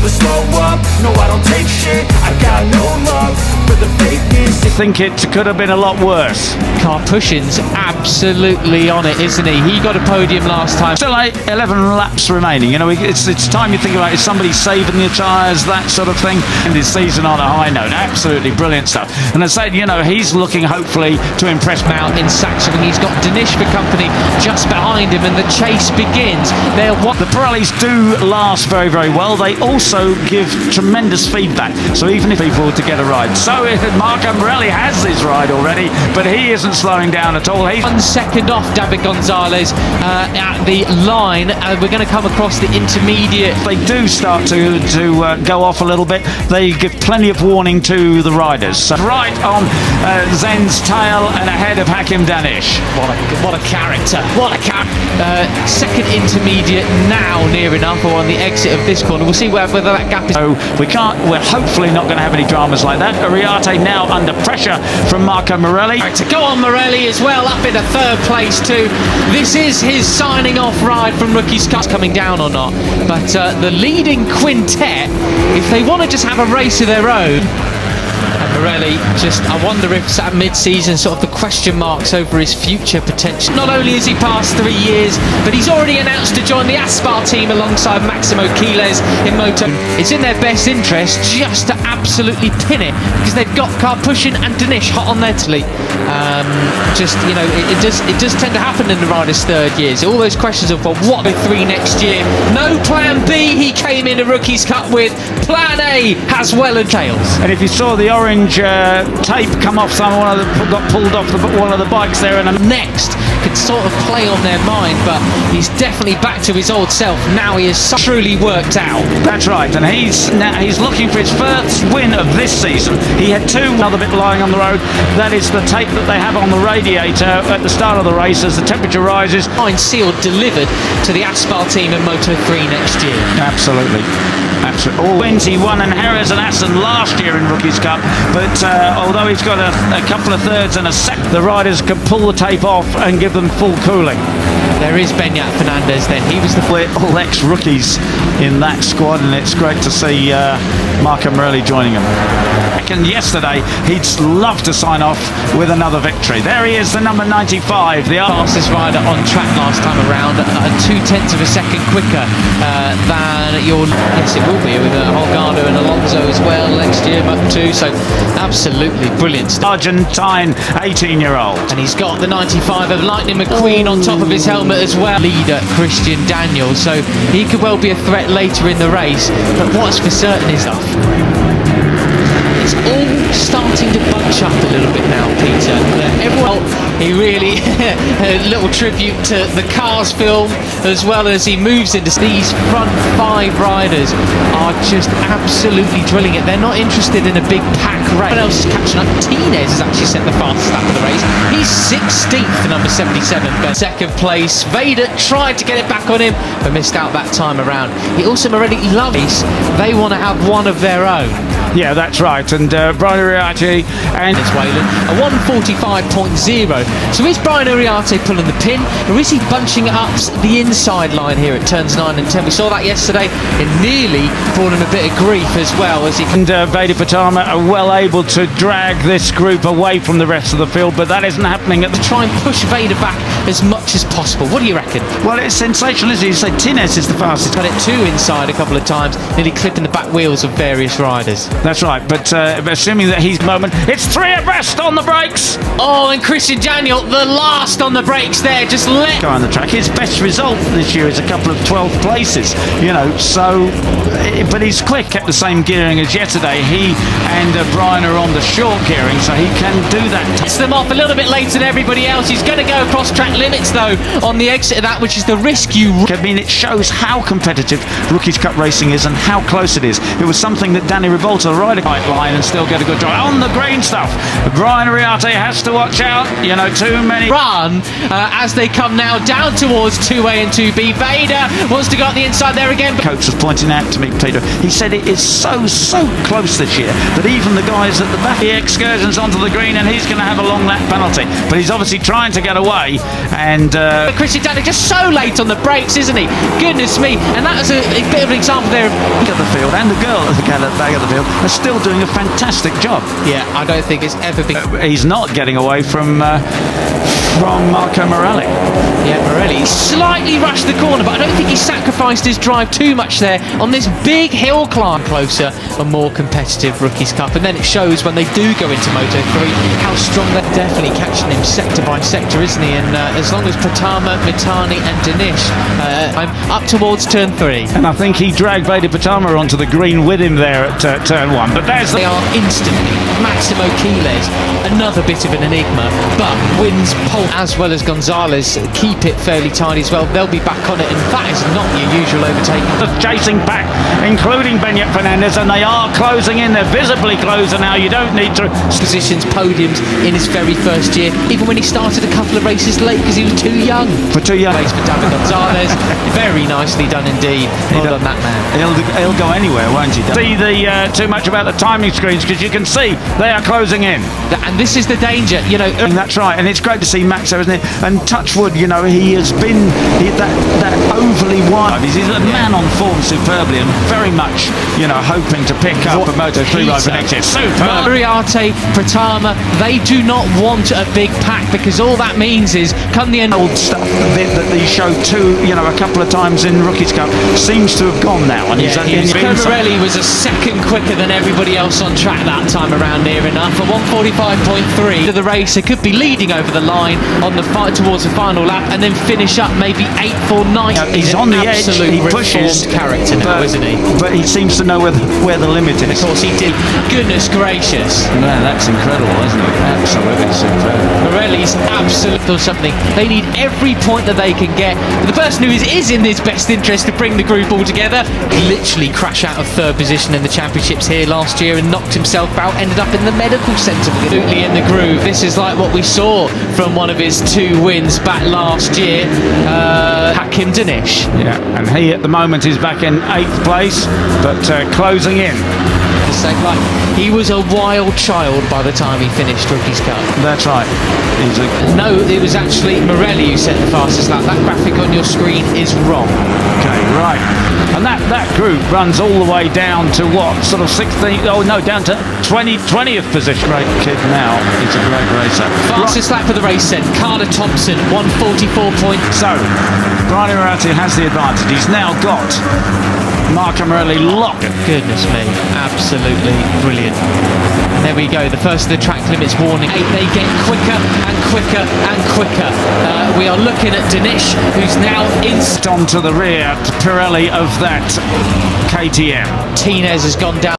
never slow up, no I don't take shit. I got no love for the fakeness. I think it could have been a lot worse. Karpushin's absolutely on it, isn't he? He got a podium last time. Still 11 laps remaining. You know, it's time you think about, is somebody saving the tyres, that sort of thing. And his season on a high note. Absolutely brilliant stuff. And I said, you know, he's looking hopefully to impress. Now in Saxon, he's got Danish for company just behind him, and the chase begins. The Pirellis do last very, very well. They also give tremendous feedback. So even if people were to get a ride. So Marco Morelli has his ride already, but he isn't slowing down at all. He's 1 second off David Gonzalez at the line. We're going to come across the intermediate. They do start to go off a little bit. They give plenty of warning to the riders. So right on Zen's tail and ahead of Hakim Danish. What a character. What a character. Second intermediate now near enough, or on the exit of this corner. We'll see whether that gap is. So we're hopefully not going to have any dramas like that. Uriarte now under pressure from Marco Morelli. To go on Morelli as well, up in a third place too. This is his signing off ride from Rookies Cup. Coming down or not, but the leading quintet, if they want to just have a race of their own. Morelli, I wonder if at mid-season sort of the question marks over his future potential. Not only has he passed 3 years, but he's already announced to join the Aspar team alongside Maximo Quiles in Moto. It's in their best interest just to absolutely pin it, because they've got Karpushin and Danish hot on their telly. You know, it does tend to happen in the riders' third years. All those questions of, well, what are 3 next year? No plan B he came into Rookies Cup with. Plan A has well and tails. And if you saw the orange tape come off, someone got pulled off one of the bikes there, and next could sort of play on their mind, but he's definitely back to his old self now. He is truly worked out. That's right, and he's looking for his first win of this season. He had 2, another bit lying on the road. That is the tape that they have on the radiator at the start of the race as the temperature rises. Sealed, delivered to the Aspar team in Moto 3 next year. Absolutely. All wins. He won in Jerez and Assen last year in Rookies Cup, but although he's got a couple of thirds and a second, the riders can pull the tape off and give them full cooling. There is Beñat Fernandez then. He was We're all ex-rookies in that squad, and it's great to see Marco Morelli joining him. And yesterday, he'd love to sign off with another victory. There he is, the number 95, the fastest rider on track last time around, 0.2 of a second quicker than your. Yes, it will be with Holgado and Alonso as well next year, Moto 2. So absolutely brilliant stuff. Argentine 18-year-old, and he's got the 95 of Lightning McQueen on top of his helmet as well. Leader Christian Daniel, so he could well be a threat later in the race. But what's for certain is that it's all starting to bunch up a little bit now, Peter. Everyone, he really a little tribute to the Cars film, as well as he moves into these front 5 riders are just absolutely drilling it. They're not interested in a big pack race. Everyone else is catching up. Martinez has actually set the fastest lap of the race. He's 16th for number 77. But second place, Veda tried to get it back on him, but missed out that time around. He also already loves. They want to have one of their own. Yeah, that's right. And Brian Uriarte and it's Wayland, a 1:45.0. So is Brian Uriarte pulling the pin, or is he bunching it up the inside line here at turns 9 and 10? We saw that yesterday. It nearly brought him a bit of grief as well as he. And Veda Pratama are well able to drag this group away from the rest of the field, but that isn't happening at the. Try and push Veda back as much as possible. What do you reckon? Well, it's sensational, isn't it? You say Tines is the fastest. Got it 2 inside a couple of times, nearly clipping the back wheels of various riders. That's right, but assuming that he's moment, it's 3 abreast on the brakes. Oh, and Christian Daniel, the last on the brakes there, just let go on the track. His best result this year is a couple of 12th places, you know, so, but he's quick, kept the same gearing as yesterday. He and Brian are on the short gearing, so he can do that. Gets them off a little bit later than everybody else. He's going to go across track limits, though, on the exit of that, which is the risk you. I mean, it shows how competitive Rookies Cup racing is and how close it is. It was something that Danny Rivolta ride a right line and still get a good drive on the green stuff. Brian Uriarte has to watch out, you know, too many run as they come now down towards 2A and 2B. Veda wants to go up the inside there again. Coach was pointing out to me, Peter, he said it is so close this year that even the guys at the back, the excursions onto the green, and he's going to have a long lap penalty, but he's obviously trying to get away, and And Christian Danek just so late on the brakes, isn't he? Goodness me. And that was a bit of an example there of at the field, and the girl at the back of the field are still doing a fantastic job. yeah, I don't think it's ever been. He's not getting away from Marco Morelli. Yeah, Morelli slightly rushed the corner, but I don't think he sacrificed his drive too much there on this big hill climb. Closer, a more competitive Rookies Cup, and then it shows when they do go into Moto3 how strong they're definitely catching him sector by sector, isn't he? And as long as Pratama, Mitani and Dinesh, I'm up towards turn 3. And I think he dragged Veda Pratama onto the green with him there at turn 1. But there's They are instantly. Maximo Quiles, another bit of an enigma, but wins pole as well as Gonzalez. Keep it fairly tidy as well. They'll be back on it, and that is not your usual overtaking. chasing back, including Benyat Fernandez, and they are closing in. They're visibly closer now. You don't need to. Positions, podiums in his very first year, even when he started a couple of races late because he was too young. For too young. Race for David Gonzalez. Very nicely done indeed. Well done, that man. He'll go anywhere, won't he? See too much about the timing screens, because you can see they are closing in. And this is the danger, you know. And that's right, and it's great to see Max there, isn't it? And touch wood, you know, he has been that overly wide. He's a man on form superbly, and very much, you know, hoping to pick up a Moto3 ride for next year. Superb. Moriarty, Pratama, they do not want a big pack, because all that means is come the end. Old stuff that he showed a couple of times in Rookies Cup seems to have gone now. And Morelli was a second quicker than everybody else on track that time around, near enough. A 1:45.3 to the race. They could be leading over the line on the fight towards the final lap, and then finish up maybe 8:49. He's on the edge. He pushes. Character now, isn't he? But he seems to know where the limit is. Of course he did. Goodness gracious. Man, that's incredible, isn't it? Absolutely superb. Morelli's absolute or something. They need every point that they can get. The person who is in his best interest to bring the group all together. He literally crashed out of third position in the championships here last year and knocked himself out. Ended up in the medical centre. Absolutely in the groove. This is like what we saw from one of his 2 wins back last year. Hakim Dinesh. Yeah, and he at the moment is back in 8th place, but closing in. He was a wild child by the time he finished Rookies Cup. That's right. No, it was actually Morelli who set the fastest lap. That graphic on your screen is wrong. Okay, right. And that group runs all the way down to what? Sort of 16th? Oh no, down to 20th position. Great kid now. He's a great racer. Fastest lap of the race then. Carter Thompson, 1:44. So, Brian Moriarty has the advantage. He's now got Marco Morelli locked. Goodness me, absolutely brilliant. And there we go, the first of the track limits warning. They get quicker and quicker and quicker. We are looking at Dinesh, who's now onto the rear, Pirelli of that KTM. Martinez has gone down.